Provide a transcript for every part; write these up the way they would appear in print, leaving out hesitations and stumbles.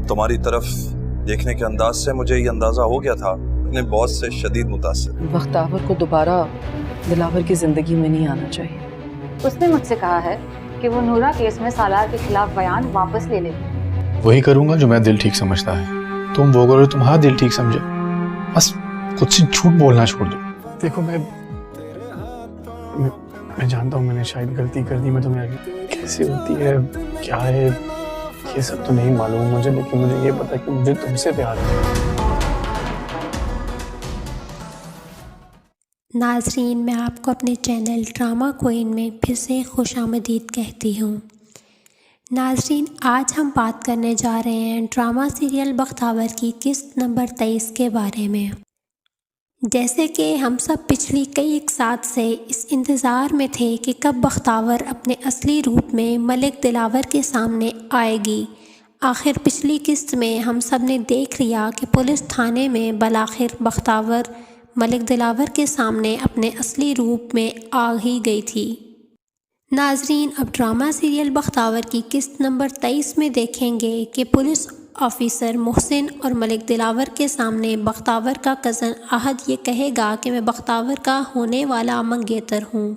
तुम्हारी तरफ देखने के अंदाज से मुझे ये अंदाजा हो गया था अपने बॉस से शदीद मुतासिर। बख्तावर को दोबारा दिलावर की जिंदगी में नहीं आना चाहिए। उसने मुझसे कहा है कि वो नूरा केस में सालार के खिलाफ बयान वापस ले ले। वही करूंगा जो मैं दिल ठीक समझता है। तुम वो करो तुम्हारा दिल ठीक समझे। बस खुद से झूठ बोलना छोड़ दो। देखो मैं जानता हूँ मैंने शायद गलती कर दी। मैं तुम्हें आगे कैसे होती है क्या है ये सब तो नहीं मालूम मुझे, लेकिन मुझे ये पता कि मुझे तुमसे प्यार है। नाज़रीन, मैं आपको अपने चैनल ड्रामा क्वीन में फिर से खुशामदीद कहती हूँ। नाज़रीन, आज हम बात करने जा रहे हैं ड्रामा सीरियल बख्तावर की किस्त नंबर 23 के बारे में। जैसे कि हम सब पिछली कई एक साथ से इस इंतज़ार में थे कि कब बख्तावर अपने असली रूप में मलिक दिलावर के सामने आएगी। आखिर पिछली किस्त में हम सब ने देख लिया कि पुलिस थाने में बलाखिर बख्तावर मलिक दिलावर के सामने अपने असली रूप में आ ही गई थी। नाज़रीन, अब ड्रामा सीरियल बख्तावर की किस्त नंबर 23 में देखेंगे कि पुलिस ऑफिसर मोहसिन और मलिक दिलावर के सामने बख्तावर का कज़न आहद ये कहेगा कि मैं बख्तावर का होने वाला मंगेतर हूँ।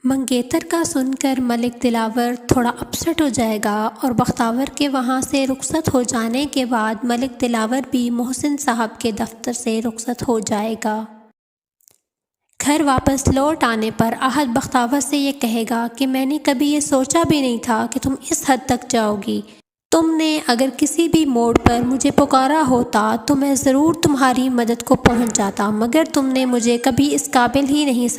मंगेतर का सुनकर मलिक दिलावर थोड़ा अपसेट हो जाएगा और बख्तावर के वहाँ से रुखसत हो जाने के बाद मलिक दिलावर भी मोहसिन साहब के दफ्तर से रुखसत हो जाएगा। घर वापस लौट आने पर आहद बख्तावर से ये कहेगा कि मैंने कभी ये सोचा भी नहीं था कि तुम इस हद तक जाओगी। तुमने अगर किसी भी मोड़ पर मुझे पुकारा होता तो मैं ज़रूर तुम्हारी मदद को पहुंच जाता, मगर तुमने मुझे कभी इस काबिल ही नहीं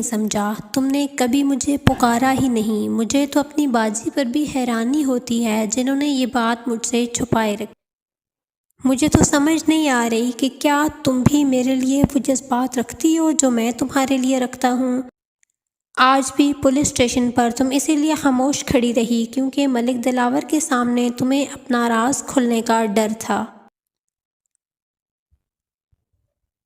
समझा। तुमने कभी मुझे पुकारा ही नहीं। मुझे तो अपनी बाजी पर भी हैरानी होती है जिन्होंने ये बात मुझसे छुपाए रखी। मुझे तो समझ नहीं आ रही कि क्या तुम भी मेरे लिए वो जज्बात रखती हो जो मैं तुम्हारे लिए रखता हूँ। आज भी पुलिस स्टेशन पर तुम इसीलिए खामोश खड़ी रही क्योंकि मलिक दिलावर के सामने तुम्हें अपना राज खुलने का डर था।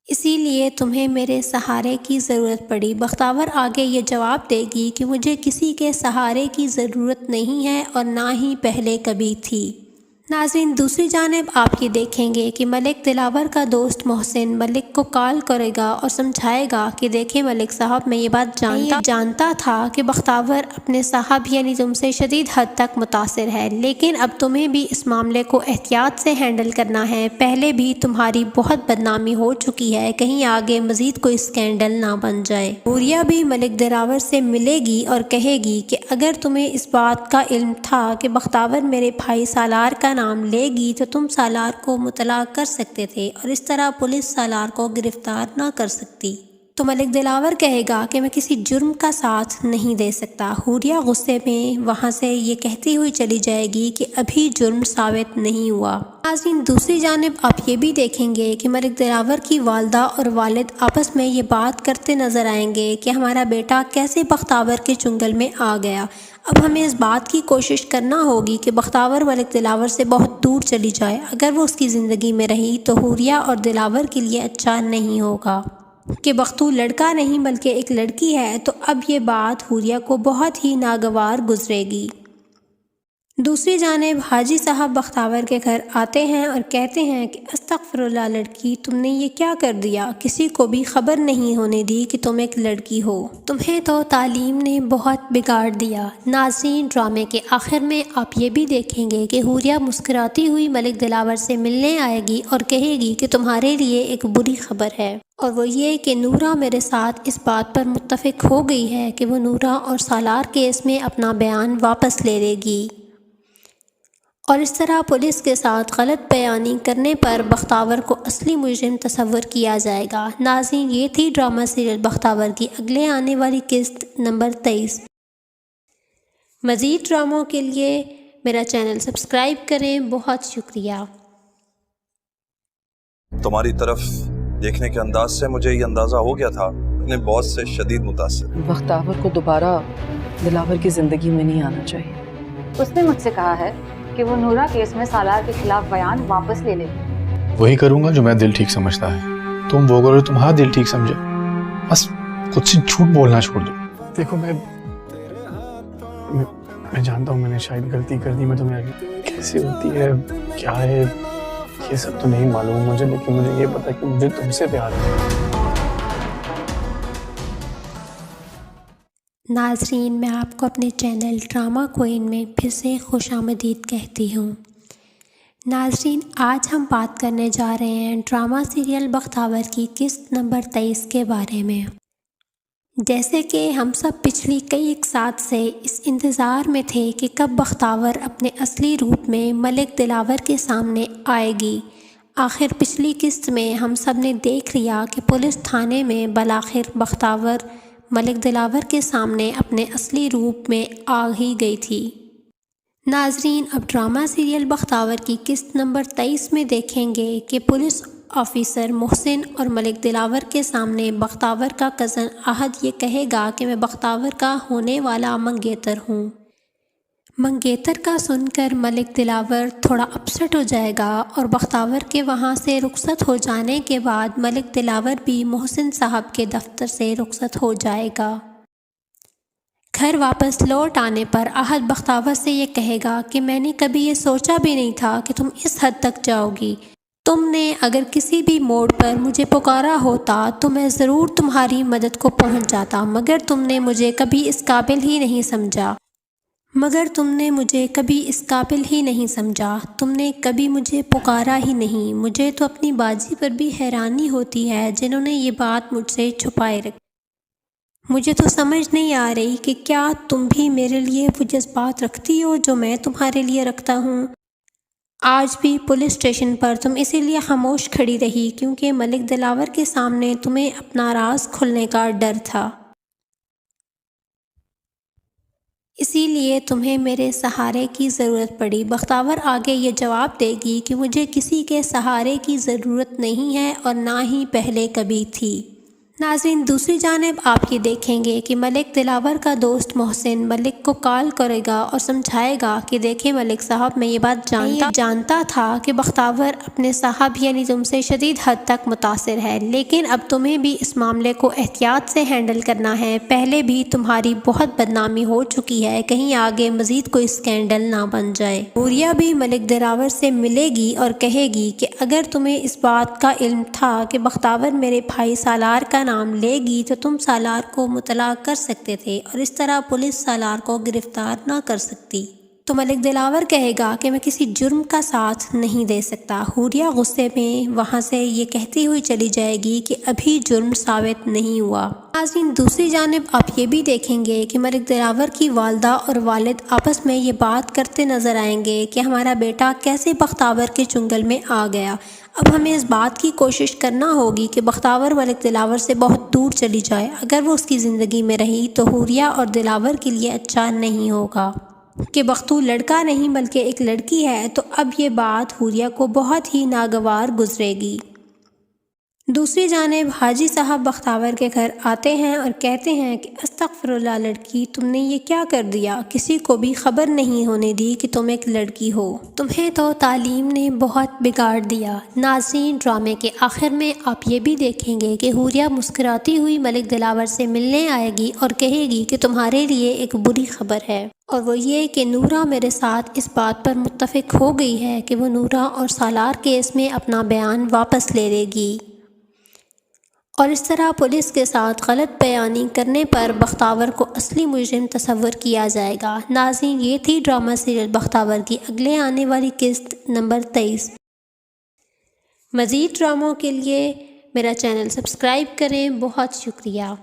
इसीलिए तुम्हें मेरे सहारे की ज़रूरत पड़ी। बख्तावर आगे ये जवाब देगी कि मुझे किसी के सहारे की ज़रूरत नहीं है और ना ही पहले कभी थी। नाज़रीन, दूसरी जानिब आप ये देखेंगे कि मलिक दिलावर का दोस्त मोहसिन मलिक को कॉल करेगा और समझाएगा कि देखें मलिक साहब, मैं ये बात जानता था कि बख्तावर अपने साहब यानी तुमसे शदीद हद तक मुतासिर है, लेकिन अब तुम्हें भी इस मामले को एहतियात से हैंडल करना है। पहले भी तुम्हारी बहुत बदनामी हो चुकी है, कहीं आगे मज़ीद कोई स्कैंडल ना बन जाए। हुरिया भी मलिक दिलावर से मिलेगी और कहेगी कि अगर तुम्हें इस बात का इल्म था कि बख्तावर मेरे भाई सालार का नाम लेगी तो तुम सालार को मुतला कर सकते थे और इस तरह पुलिस सालार को गिरफ्तार ना कर सकती। तो मलिक दिलावर कहेगा कि मैं किसी जुर्म का साथ नहीं दे सकता। हुरिया गुस्से में वहाँ से ये कहती हुई चली जाएगी कि अभी जुर्म साबित नहीं हुआ। नाज़रीन, दूसरी जानिब आप ये भी देखेंगे कि मलिक दिलावर की वालदा और वालिद आपस में ये बात करते नज़र आएंगे कि हमारा बेटा कैसे बख्तावर के चुंगल में आ गया। अब हमें इस बात की कोशिश करना होगी कि बख्तावर मलिक दिलावर से बहुत दूर चली जाए। अगर वो उसकी ज़िंदगी में रही तो हुरिया और दिलावर के लिए अच्छा नहीं होगा कि बख्तू लड़का नहीं बल्कि एक लड़की है। तो अब ये बात हुरिया को बहुत ही नागवार गुजरेगी। दूसरी जानिब हाजी साहब बख्तावर के घर आते हैं और कहते हैं कि अस्तगफिरुल्लाह लड़की, तुमने ये क्या कर दिया? किसी को भी खबर नहीं होने दी कि तुम एक लड़की हो। तुम्हें तो तालीम ने बहुत बिगाड़ दिया। नाज़रीन, ड्रामे के आखिर में आप ये भी देखेंगे कि हुरिया मुस्कुराती हुई मलिक दिलावर से मिलने आएगी और कहेगी कि तुम्हारे लिए एक बुरी खबर है, और वो ये कि नूरा मेरे साथ इस बात पर मुत्तफिक हो गई है कि वो नूरा और सालार केस में अपना बयान वापस ले लेगी। और इस तरह पुलिस के साथ गलत बयानी करने पर बख्तावर को असली मुजरिम तस्वर किया जाएगा। नाज़रीन, ये थी ड्रामा सीरियल बख्तावर की अगले आने वाली किस्त नंबर 23। मज़ीद ड्रामों के लिए मेरा चैनल सब्सक्राइब करें। बहुत शुक्रिया। तुम्हारी तरफ देखने के अंदाज से मुझे ये अंदाजा हो गया था अपने बॉस से शदीद मुतासिर। बख्तावर को दोबारा दिलावर की जिंदगी में नहीं आना चाहिए। उसने मुझसे कहा है कि वो नूरा केस में सालार के खिलाफ बयान वापस ले ले। वही करूंगा जो मैं दिल ठीक समझता है। तुम वो करो तुम्हारा दिल ठीक समझे। बस खुद से झूठ बोलना छोड़ दो। देखो मैं मैं जानता हूँ मैंने शायद गलती कर दी, मैं तुम्हें आगे कैसे होती है, क्या है, ये सब तो नहीं मालूम मुझे, लेकिन मुझे ये पता कि मुझे तुमसे प्यार है। नाज़रीन, मैं आपको अपने चैनल ड्रामा क्वीन में फिर से खुशामदीद कहती हूँ। नाज़रीन, आज हम बात करने जा रहे हैं ड्रामा सीरियल बख्तावर की किस्त नंबर 23 के बारे में। जैसे कि हम सब पिछली कई एक साथ से इस इंतज़ार में थे कि कब बख्तावर अपने असली रूप में मलिक दिलावर के सामने आएगी। आखिर पिछली किस्त में हम सब ने देख लिया कि पुलिस थाने में बलाखिर बख्तावर मलिक दिलावर के सामने अपने असली रूप में आ ही गई थी। नाज़रीन, अब ड्रामा सीरियल बख्तावर की किस्त नंबर 23 में देखेंगे कि पुलिस ऑफिसर मोहसिन और मलिक दिलावर के सामने बख्तावर का कज़न अहद ये कहेगा कि मैं बख्तावर का होने वाला मंगेतर हूँ। मंगेतर का सुनकर मलिक दिलावर थोड़ा अपसेट हो जाएगा और बख्तावर के वहाँ से रुखसत हो जाने के बाद मलिक दिलावर भी मोहसिन साहब के दफ्तर से रुखसत हो जाएगा। घर वापस लौट आने पर अहद बख्तावर से ये कहेगा कि मैंने कभी ये सोचा भी नहीं था कि तुम इस हद तक जाओगी। तुमने अगर किसी भी मोड़ पर मुझे पुकारा होता तो मैं ज़रूर तुम्हारी मदद को पहुंच जाता, मगर तुमने मुझे कभी इस काबिल ही नहीं समझा। तुमने कभी मुझे पुकारा ही नहीं। मुझे तो अपनी बाजी पर भी हैरानी होती है जिन्होंने ये बात मुझसे छुपाए रखी। मुझे तो समझ नहीं आ रही कि क्या तुम भी मेरे लिए वो जज्बात रखती हो जो मैं तुम्हारे लिए रखता हूँ। आज भी पुलिस स्टेशन पर तुम इसीलिए खामोश खड़ी रही क्योंकि मलिक दिलावर के सामने तुम्हें अपना राज खुलने का डर था। इसीलिए तुम्हें मेरे सहारे की ज़रूरत पड़ी। बख्तावर आगे ये जवाब देगी कि मुझे किसी के सहारे की ज़रूरत नहीं है और ना ही पहले कभी थी। नाज़रीन, दूसरी जानिब आप ये देखेंगे कि मलिक दिलावर का दोस्त मोहसिन मलिक को कॉल करेगा और समझाएगा कि देखें मलिक साहब, मैं ये बात जानता था कि बख्तावर अपने साहब यानी तुमसे शदीद हद तक मुतासिर है, लेकिन अब तुम्हें भी इस मामले को एहतियात से हैंडल करना है। पहले भी तुम्हारी बहुत बदनामी हो चुकी है, कहीं आगे मज़ीद कोई स्कैंडल ना बन जाए। हुरिया भी मलिक दिलावर से मिलेगी और कहेगी कि अगर तुम्हें इस बात का इल्म था कि बख्तावर मेरे भाई सालार का नाम लेगी तो तुम सालार को मुतला कर सकते थे और इस तरह पुलिस सालार को गिरफ्तार ना कर सकती। तो मलिक दिलावर कहेगा कि मैं किसी जुर्म का साथ नहीं दे सकता। हुरिया गुस्से में वहाँ से ये कहती हुई चली जाएगी कि अभी जुर्म साबित नहीं हुआ। नाज़रीन, दूसरी जानिब आप ये भी देखेंगे कि मलिक दिलावर की वालदा और वालिद आपस में ये बात करते नज़र आएंगे कि हमारा बेटा कैसे बख्तावर के चुंगल में आ गया। अब हमें इस बात की कोशिश करना होगी कि बख्तावर मलिक दिलावर से बहुत दूर चली जाए। अगर वो उसकी ज़िंदगी में रही तो हुरिया और दिलावर के लिए अच्छा नहीं होगा कि बख्तू लड़का नहीं बल्कि एक लड़की है। तो अब ये बात हुरिया को बहुत ही नागवार गुजरेगी। दूसरी जानिब हाजी साहब बख्तावर के घर आते हैं और कहते हैं कि अस्तगफिरुल्लाह लड़की, तुमने ये क्या कर दिया? किसी को भी खबर नहीं होने दी कि तुम एक लड़की हो। तुम्हें तो तालीम ने बहुत बिगाड़ दिया। नाज़रीन, ड्रामे के आखिर में आप ये भी देखेंगे कि हुरिया मुस्कुराती हुई मलिक दिलावर से मिलने आएगी और कहेगी कि तुम्हारे लिए एक बुरी खबर है, और वो ये कि नूरा मेरे साथ इस बात पर मुत्तफिक हो गई है कि वो नूरा और सालार केस में अपना बयान वापस ले लेगी। और इस तरह पुलिस के साथ गलत बयानी करने पर बख्तावर को असली मुजरिम तस्वर किया जाएगा। नाज़रीन, ये थी ड्रामा सीरियल बख्तावर की अगले आने वाली किस्त नंबर 23। मज़ीद ड्रामों के लिए मेरा चैनल सब्सक्राइब करें। बहुत शुक्रिया।